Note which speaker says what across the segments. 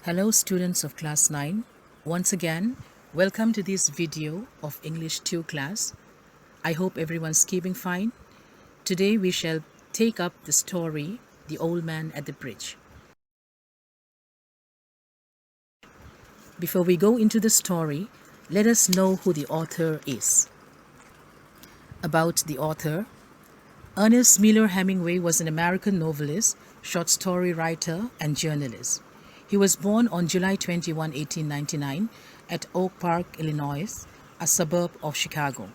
Speaker 1: Hello students of class 9. Once again, welcome to this video of English 2 class. I hope everyone's keeping fine. Today we shall take up the story, The Old Man at the Bridge. Before we go into the story, let us know who the author is. About the author, Ernest Hemingway was an American novelist, short story writer, and journalist. He was born on July 21, 1899, at Oak Park, Illinois, a suburb of Chicago.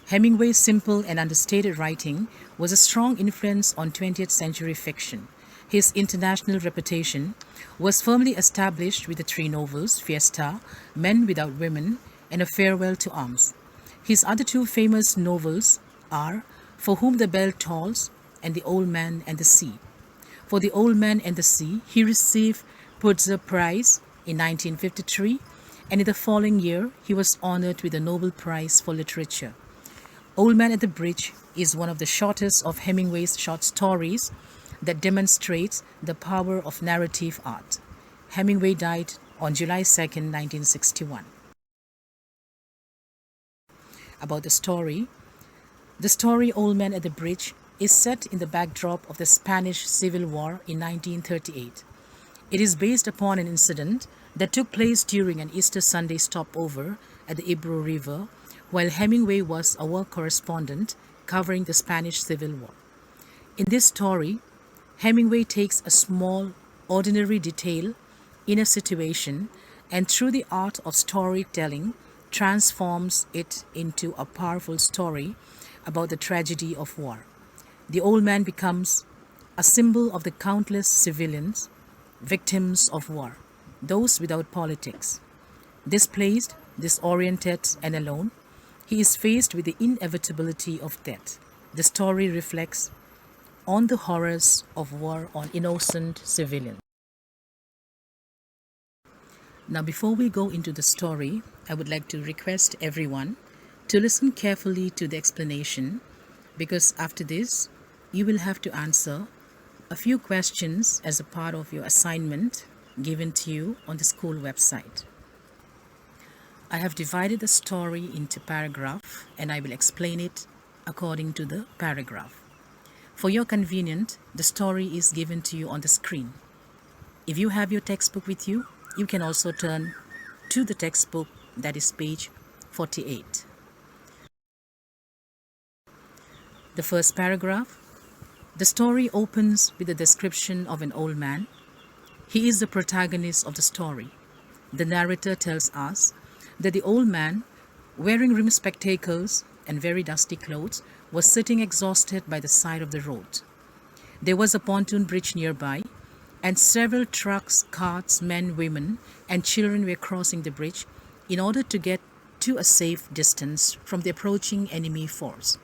Speaker 1: Hemingway's simple and understated writing was a strong influence on 20th century fiction. His international reputation was firmly established with the three novels, Fiesta, Men Without Women, and A Farewell to Arms. His other two famous novels are For Whom the Bell Tolls and The Old Man and the Sea. For The Old Man and the Sea, he received Pulitzer Prize in 1953, and in the following year, he was honored with the Nobel Prize for Literature. Old Man at the Bridge is one of the shortest of Hemingway's short stories that demonstrates the power of narrative art. Hemingway died on July 2, 1961. About the story Old Man at the Bridge is set in the backdrop of the Spanish Civil War in 1938. It is based upon an incident that took place during an Easter Sunday stopover at the Ebro River while Hemingway was a war correspondent covering the Spanish Civil War. In this story, Hemingway takes a small, ordinary detail in a situation and through the art of storytelling transforms it into a powerful story about the tragedy of war. The old man becomes a symbol of the countless civilians, victims of war, those without politics. Displaced, disoriented, and alone, he is faced with the inevitability of death. The story reflects on the horrors of war on innocent civilians. Now, before we go into the story, I would like to request everyone to listen carefully to the explanation, because after this, you will have to answer a few questions as a part of your assignment given to you on the school website. I have divided the story into paragraphs and I will explain it according to the paragraph. For your convenience, the story is given to you on the screen. If you have your textbook with you, you can also turn to the textbook, that is page 48. The first paragraph. The story opens with a description of an old man. He is the protagonist of the story. The narrator tells us that the old man, wearing rimmed spectacles and very dusty clothes, was sitting exhausted by the side of the road. There was a pontoon bridge nearby, and several trucks, carts, men, women, and children were crossing the bridge in order to get to a safe distance from the approaching enemy force.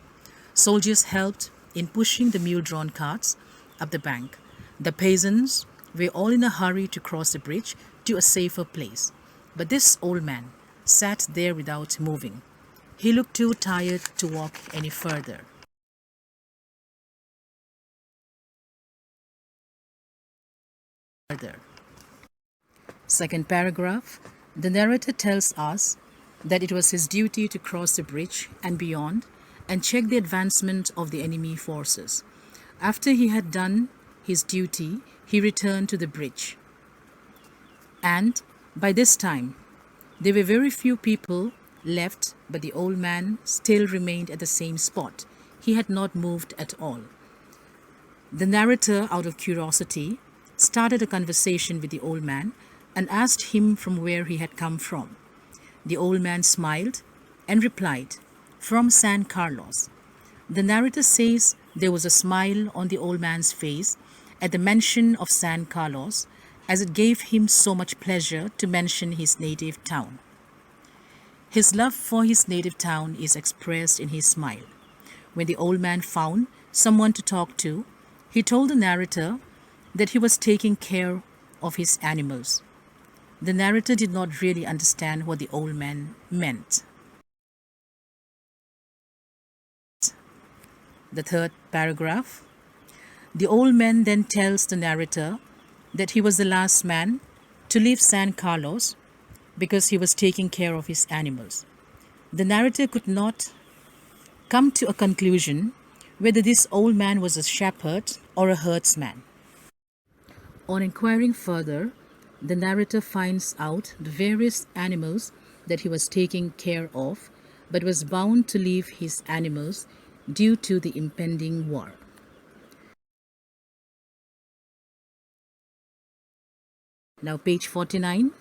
Speaker 1: Soldiers helped in pushing the mule-drawn carts up the bank. The peasants were all in a hurry to cross the bridge to a safer place. But this old man sat there without moving. He looked too tired to walk any further. Second paragraph. The narrator tells us that it was his duty to cross the bridge and beyond and check the advancement of the enemy forces. After he had done his duty, he returned to the bridge. And by this time, there were very few people left, but the old man still remained at the same spot. He had not moved at all. The narrator, out of curiosity, started a conversation with the old man and asked him from where he had come from. The old man smiled and replied, "From San Carlos." The narrator says there was a smile on the old man's face at the mention of San Carlos, as it gave him so much pleasure to mention his native town. His love for his native town is expressed in his smile. When the old man found someone to talk to, he told the narrator that he was taking care of his animals. The narrator did not really understand what the old man meant. The third paragraph. The old man then tells the narrator that he was the last man to leave San Carlos because he was taking care of his animals. The narrator could not come to a conclusion whether this old man was a shepherd or a herdsman. On inquiring further, the narrator finds out the various animals that he was taking care of, but was bound to leave his animals due to the impending war. Now page 49,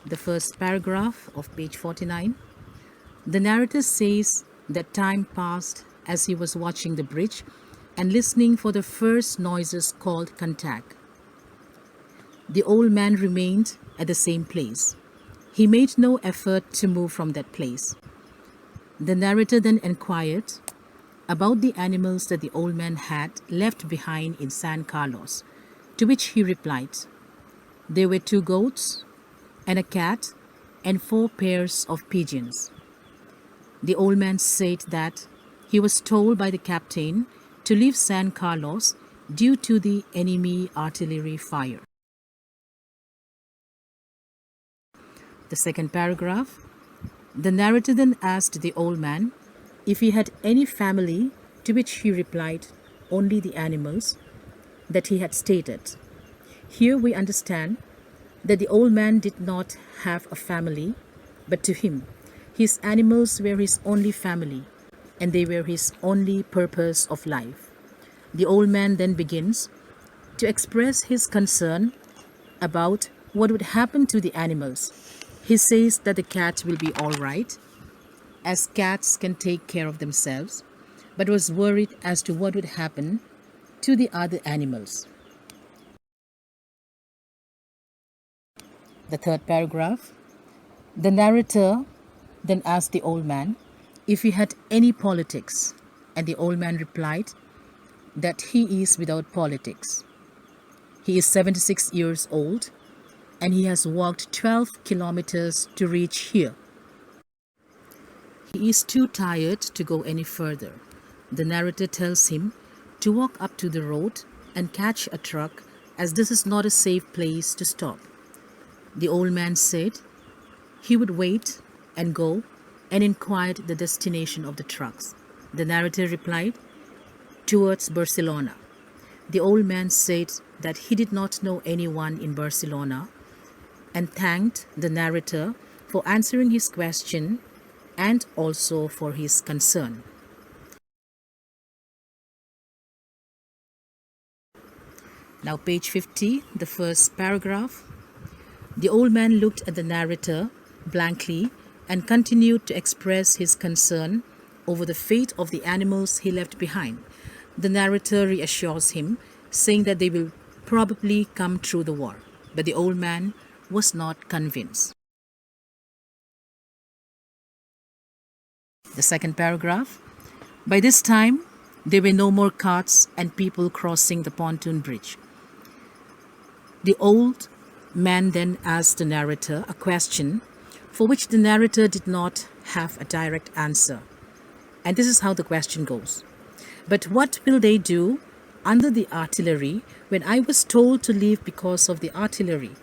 Speaker 1: the first paragraph of page 49. The narrator says that time passed as he was watching the bridge and listening for the first noises called contact. The old man remained at the same place. He made no effort to move from that place. The narrator then inquired about the animals that the old man had left behind in San Carlos, to which he replied, "There were 2 goats and a cat and 4 pairs of pigeons." The old man said that he was told by the captain to leave San Carlos due to the enemy artillery fire. The second paragraph. The narrator then asked the old man if he had any family, to which he replied, "Only the animals that he had stated." Here we understand that the old man did not have a family, but to him, his animals were his only family, and they were his only purpose of life. The old man then begins to express his concern about what would happen to the animals. He says that the cat will be all right, as cats can take care of themselves, but was worried as to what would happen to the other animals. The third paragraph. The narrator then asked the old man if he had any politics, and the old man replied that he is without politics. He is 76 years old, and he has walked 12 kilometers to reach here. He is too tired to go any further. The narrator tells him to walk up to the road and catch a truck, as this is not a safe place to stop. The old man said he would wait and go, and inquired the destination of the trucks. The narrator replied, "Towards Barcelona." The old man said that he did not know anyone in Barcelona, and thanked the narrator for answering his question and also for his concern. Now page 50, the first paragraph. The old man looked at the narrator blankly and continued to express his concern over the fate of the animals he left behind. The narrator reassures him, saying that they will probably come through the war, but the old man was not convinced. The second paragraph. By this time, there were no more carts and people crossing the pontoon bridge. The old man then asked the narrator a question for which the narrator did not have a direct answer. And this is how the question goes. "But what will they do under the artillery when I was told to leave because of the artillery?"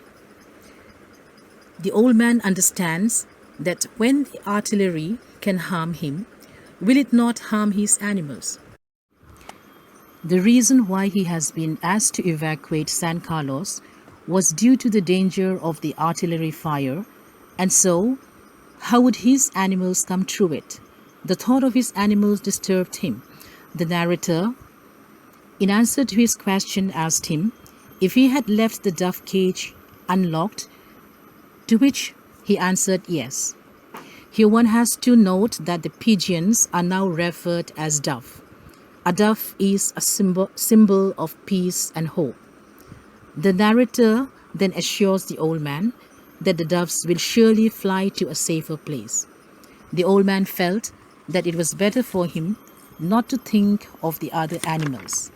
Speaker 1: The old man understands that when the artillery can harm him, will it not harm his animals? The reason why he has been asked to evacuate San Carlos was due to the danger of the artillery fire, and so how would his animals come through it? The thought of his animals disturbed him. The narrator, in answer to his question, asked him if he had left the dove cage unlocked, to which he answered yes. Here one has to note that the pigeons are now referred as dove. A dove is a symbol of peace and hope. The narrator then assures the old man that the doves will surely fly to a safer place. The old man felt that it was better for him not to think of the other animals.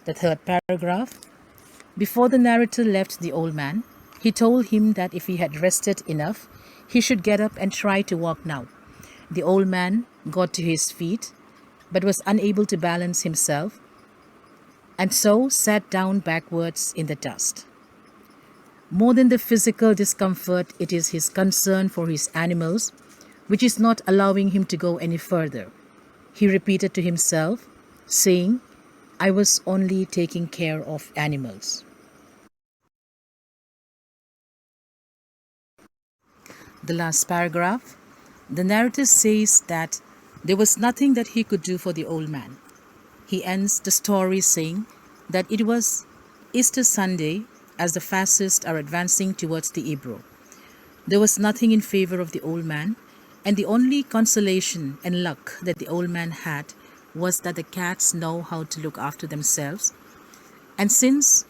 Speaker 1: The third paragraph. Before the narrator left the old man, he told him that if he had rested enough, he should get up and try to walk now. The old man got to his feet, but was unable to balance himself, and so sat down backwards in the dust. More than the physical discomfort, it is his concern for his animals which is not allowing him to go any further. He repeated to himself, saying, "I was only taking care of animals." The last paragraph, the narrator says that there was nothing that he could do for the old man. He ends the story saying that it was Easter Sunday as the fascists are advancing towards the Ebro. There was nothing in favor of the old man, and the only consolation and luck that the old man had was that the cats know how to look after themselves. And since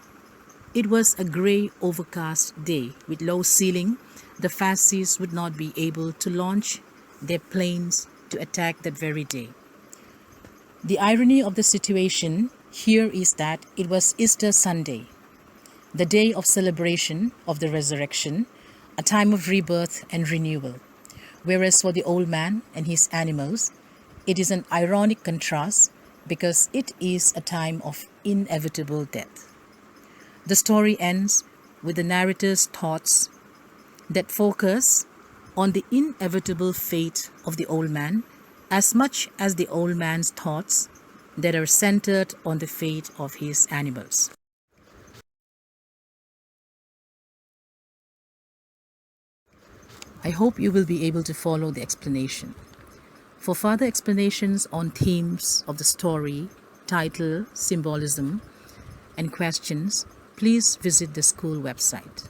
Speaker 1: it was a grey, overcast day with low ceiling, the fascists would not be able to launch their planes to attack that very day. The irony of the situation here is that it was Easter Sunday, the day of celebration of the resurrection, a time of rebirth and renewal, whereas for the old man and his animals, it is an ironic contrast because it is a time of inevitable death. The story ends with the narrator's thoughts that focus on the inevitable fate of the old man as much as the old man's thoughts that are centered on the fate of his animals. I hope you will be able to follow the explanation. For further explanations on themes of the story, title, symbolism, and questions, please visit the school website.